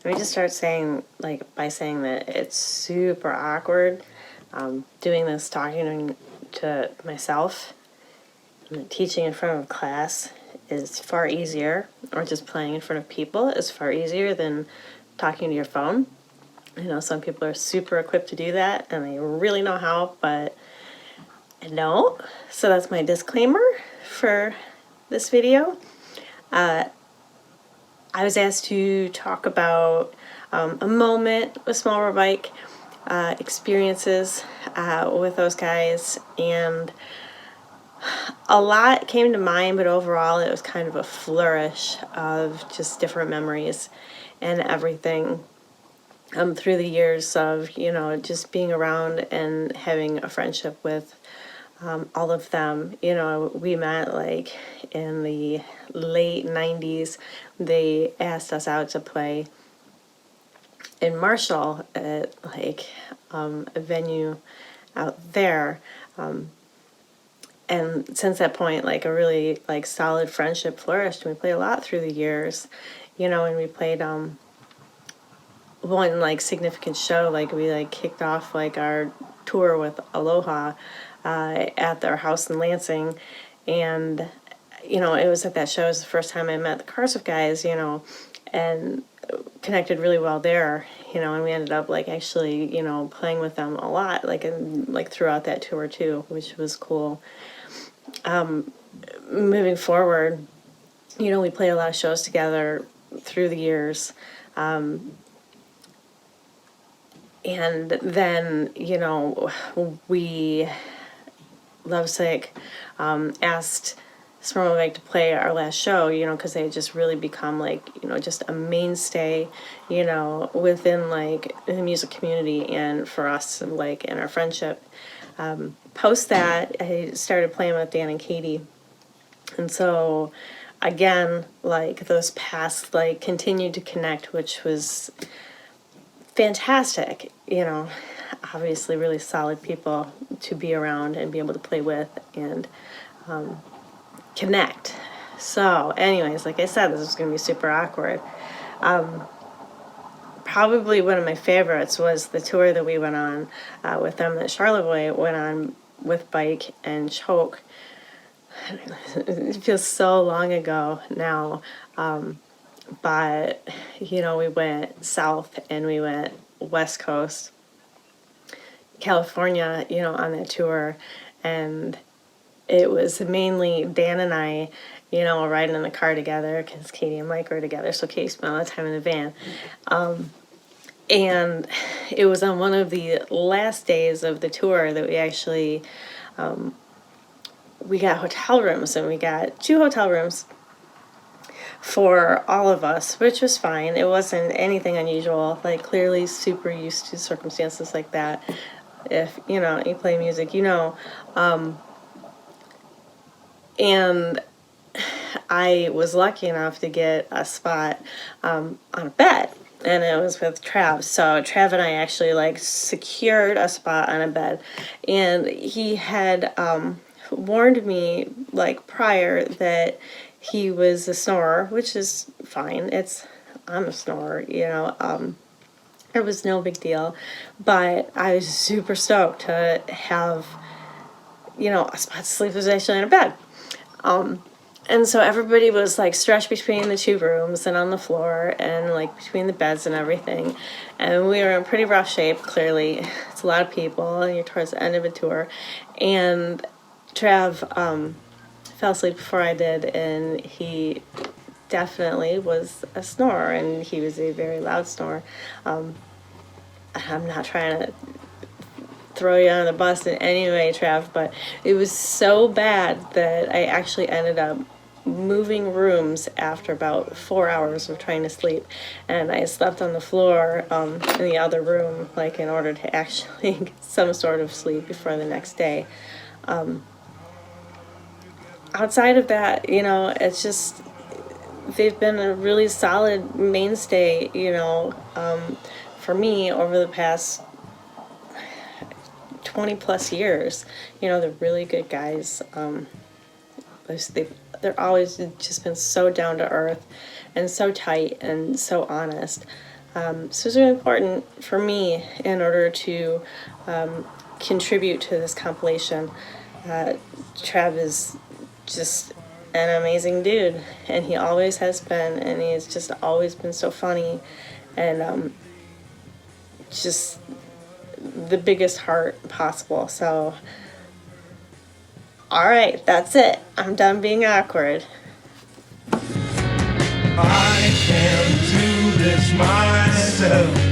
Let me just start saying, by saying that it's super awkward doing this, talking to myself. Teaching in front of class is far easier, or just playing in front of people is far easier than talking to your phone. I know some people are super equipped to do that, and they really know how, but I don't. So that's my disclaimer for this video. I was asked to talk about a moment with Small Bike, experiences with those guys, and a lot came to mind, but overall it was kind of a flourish of just different memories and everything through the years of, just being around and having a friendship with all of them. We met in the late 90s. They asked us out to play in Marshall at a venue out there. And since that point, a really solid friendship flourished. And we played a lot through the years, and we played one significant show. We kicked off our tour with Aloha at their house in Lansing, and it was at that show. It was the first time I met the Carsick guys, and connected really well there, and we ended up actually playing with them a lot throughout that tour too, which was cool. Moving forward, we played a lot of shows together through the years. And then, we, Lovesick, asked Small Bike to play our last show, because they had just really become just a mainstay, within the music community and for us, in our friendship. Post that, I started playing with Dan and Katy. And so, again, those paths, continued to connect, which was fantastic. Obviously really solid people to be around and be able to play with and connect. So, anyways, like I said, this is going to be super awkward. Probably one of my favorites was the tour that we went on with them, that Charlevoix went on with Bike and Choke. It feels so long ago now, but we went south and we went west coast, California, on that tour, and it was mainly Dan and I, riding in the car together, because Katy and Mike were together, so Katy spent a lot of time in the van. And it was on one of the last days of the tour that we actually, we got hotel rooms, and we got 2 hotel rooms for all of us, which was fine. It wasn't anything unusual, clearly super used to circumstances like that. If, you play music, and I was lucky enough to get a spot on a bed, and it was with Trav. So Trav and I actually secured a spot on a bed, and he had warned me prior that he was a snorer, which is fine. I'm a snorer, it was no big deal, but I was super stoked to have, a spot to sleep. Was actually in a bed. And so everybody was stretched between the 2 rooms and on the floor and between the beds and everything. And we were in pretty rough shape, clearly. It's a lot of people, and you're towards the end of a tour. And Trav fell asleep before I did, and he definitely was a snorer, and he was a very loud snorer. I'm not trying to throw you under the bus in any way, Trav, but it was so bad that I actually ended up moving rooms after about 4 hours of trying to sleep, and I slept on the floor in the other room, in order to actually get some sort of sleep before the next day. Outside of that, it's just, they've been a really solid mainstay, for me over the past 20 plus years. They're really good guys. They're always just been so down to earth and so tight and so honest. So it's really important for me in order to contribute to this compilation. Trav is just an amazing dude, and he always has been, and he's just always been so funny, and just the biggest heart possible. So, alright, that's it. I'm done being awkward. I can't do this myself.